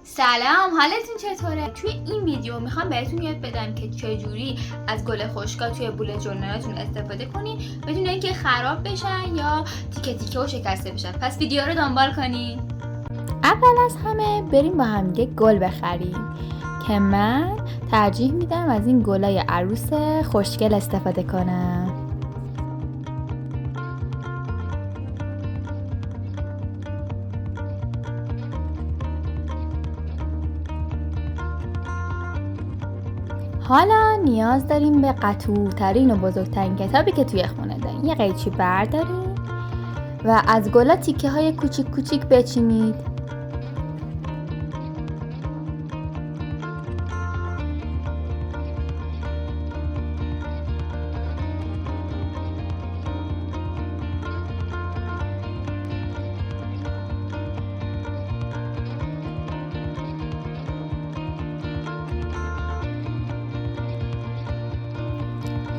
سلام، حالتون چطوره؟ توی این ویدیو میخوام بهتون یاد بدم که چجوری از گل خشکا توی بولت ژورنالتون استفاده کنین بدون اینکه خراب بشن یا تیکه تیکه و شکسته بشن. پس ویدیو رو دنبال کنین. اول از همه بریم با هم دیگه گل بخریم که من ترجیح میدم از این گلای عروس خوشگل استفاده کنم. حالا نیاز داریم به قطورترین و بزرگترین کتابی که توی خونه داریم. یه قیچی برداریم و از گلا تیکه های کوچیک کوچیک بچینید.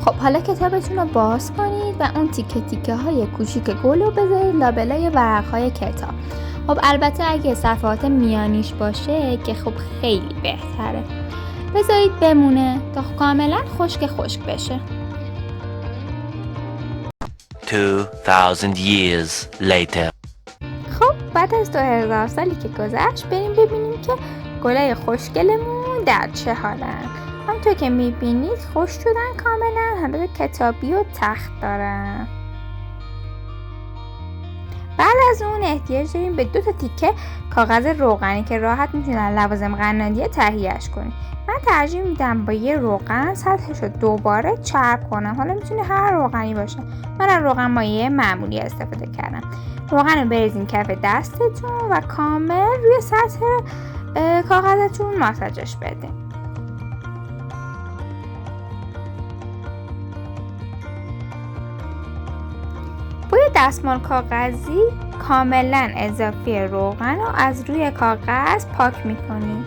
خب حالا کتابتون رو باز کنید و اون تیکه تیکه های کوچیک گل رو بذارید لابلای ورق های کتاب. خب البته اگه صفحات میانیش باشه که خب خیلی بهتره. بذارید بمونه تا کاملا خشک بشه. 2000 years later. خب بعد از 2000 سالی که گذشت بریم ببینیم که گلای خوشگلمون در چه حالن. همونطور که میبینید خوش شدن کاملا، حالت کتابی و تخت دارن. بعد از اون احتیاج داریم به 2 تیکه کاغذ روغنی که راحت میتونن لوازم قنادی تهیهش کنیم. من ترجیح میدم با یه روغن سطحش رو دوباره چرب کنم. حالا میتونه هر روغنی باشه. من از روغن مایع معمولی استفاده کردم. روغن رو بریزین کف دستتون و کامل روی سطح کاغذتون ماساژش بدین. با یه دستمال کاغذی کاملا اضافی روغن رو از روی کاغذ پاک میکنیم.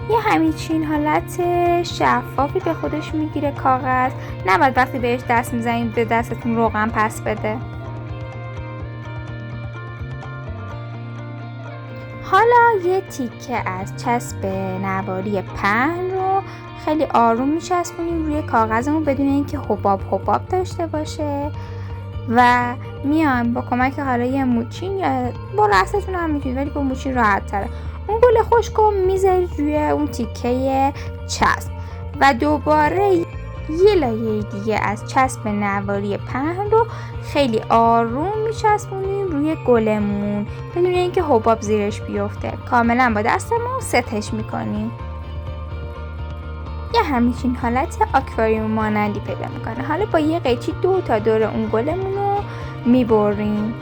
یه همچین حالت شفافی به خودش میگیره کاغذ. نباید وقتی بهش دست میزنید به دستتون روغن پس بده. حالا یه تیکه از چسب نواری پهن رو خیلی آروم میچسبونیم روی کاغذمون بدون اینکه حباب داشته باشه و میایم با کمک حالا یه موچین یا با دستتون هم میتونید ولی با موچین راحت تره اون گل خشک رو میذارید روی اون تیکه چسب و دوباره یه لایه دیگه از چسب نواری پهن رو خیلی آروم میچسبونیم روی گلمون بدون اینکه حباب زیرش بیفته. کاملا با دستمون ستش میکنیم. یه همچین حالت آکواریوم مانندی پیدا میکنه. حالا با یه قیچی 2 تا دور اون گلمون رو میبریم.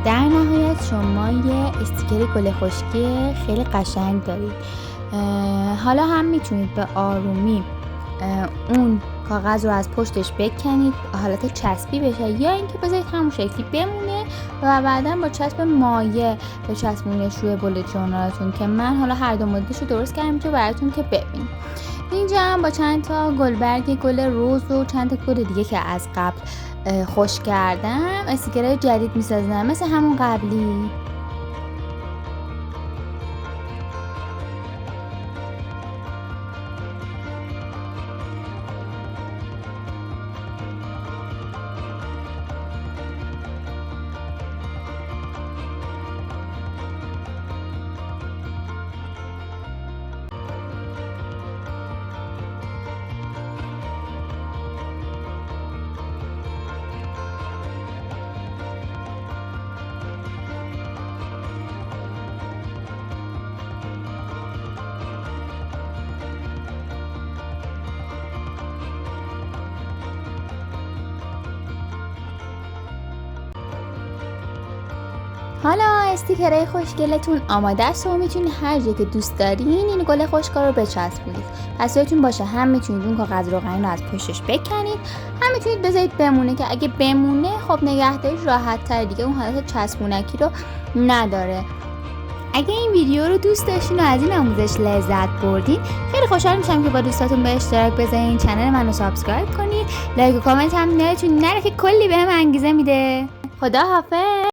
در نهایت شما یه استیکر گل خشکی خیلی قشنگ دارید. حالا هم میتونید به آرومی اون کاغذ رو از پشتش بکنید حالت چسبی بشه یا اینکه بذارید همون شکلی بمونه و بعدا با چسب مایع بچسبونیدش روی بولت ژورنالتون که من حالا هر دو مدلش رو درست کردم تو براتون که ببینید. اینجا هم با چند تا گلبرگ گل رز و چند تا گل دیگه که از قبل خوش کردم استیکرهای جدید میسازم مثل همون قبلی. حالا استیکرهای خوشگلتون آماده است و میتونید هر جایی که دوست دارین این گل خشکا رو بچسبونید. پس یادتون باشه هم میتونید اون کاغذ روغنی رو از پشتش بکنید، هم میتونید بذارید بمونه که اگه بمونه خب نگهداریش راحت تر دیگه، اون حالت چسبونکی رو نداره. اگه این ویدیو رو دوست داشتین و از این آموزش لذت بردین خیلی خوشحال میشم که با دوستاتون به اشتراک بذارین، چنل منو سابسکرایب کنید، لایک و کامنت هم یادتون نره که کلی بهم انگیزه میده. خدا حافظ.